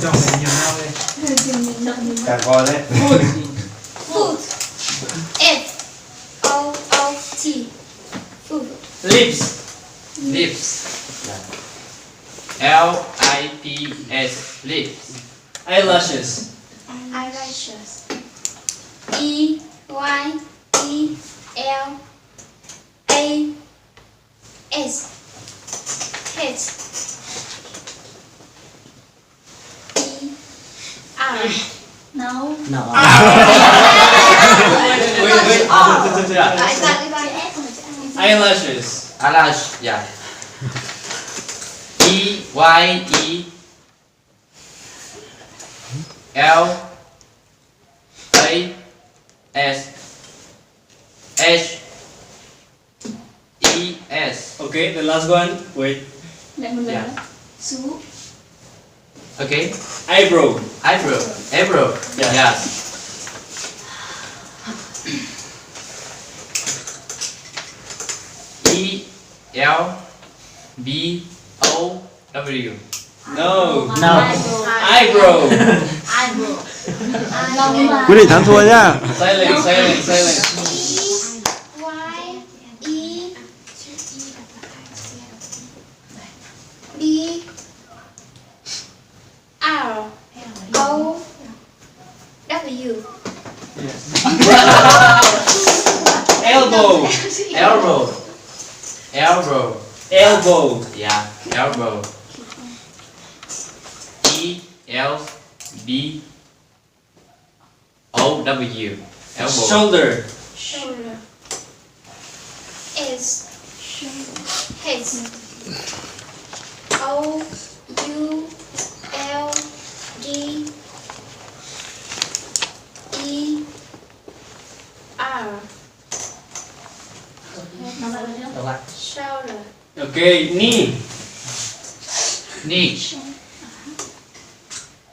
chọn này nhiều nhau đây. Cả coi đấy. Food. F-O-O-T. Food. Lips. Lips. L-I-P-S. Lips. Eyelashes. Eyelashes. E-Y-E-L-A-S. Head. E-R. No. No. Wait. Lại ra cái Eyelashes. Eyelash. Yeah. E-Y-E. L-A-S-H-E-S. Okay, the last one. Wait. Yeah. Sú. Okay. Eyebrow. Eyebrow. Eyebrow. Yeah. Yes. E-L-B-O-W. No. No. Eyebrow. Eyebrow. Quyết định thắng thua nhá. Silence. Y-Y-E-B-R-O-W. Elbow. Elbow. Yeah. Elbow. E-L-B-O-W. Elbow. Shoulder. Shoulder. S. Head. O-U-L-D-E-R. Shoulder. Okay, knee. Knee.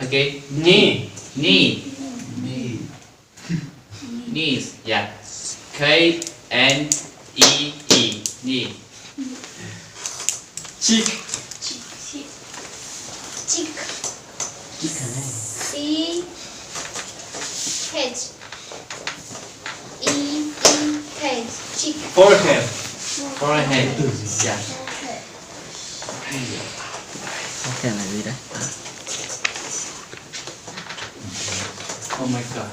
Okay. Knee. Knee. Knees. Yeah. K-N-E-E. Knee. Cheek. Cheek. C-H-E-E-K. Cheek. Forehead. Forehead. Yeah. Cái này gì đấy? Oh my god.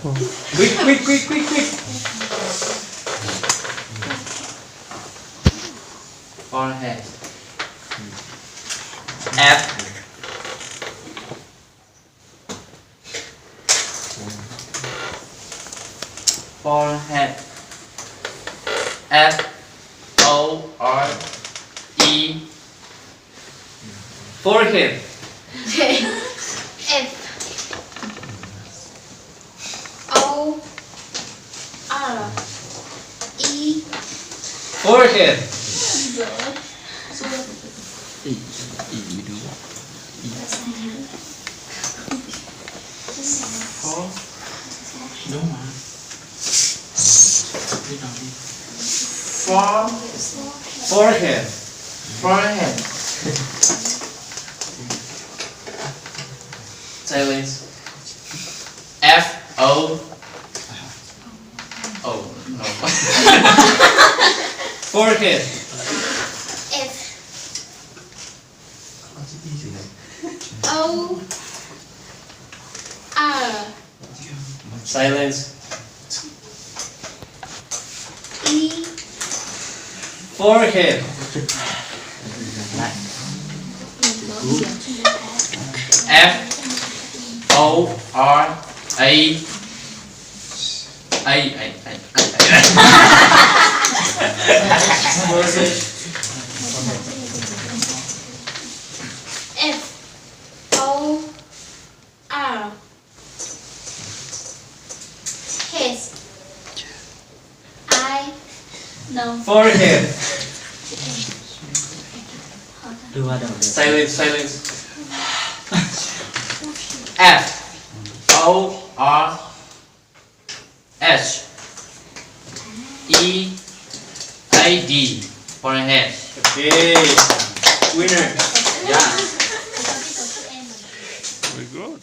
Quick. Forehead. F. Forehead. F-O-R-E. Forehead. F. O-R-E. Forehead. Đúng mà. Biết đâu đi. Forehead. Forehead. Silence. F-O. Oh, no. Forehead. F. O. R. Silence. E. Forehead. F-O-R-A. F. O. R. Head. I. No. Forehead. Đưa đầu được. Silence. F-O-R-H-E-A-D. forehead. Okay. Winner. Yeah. Very good.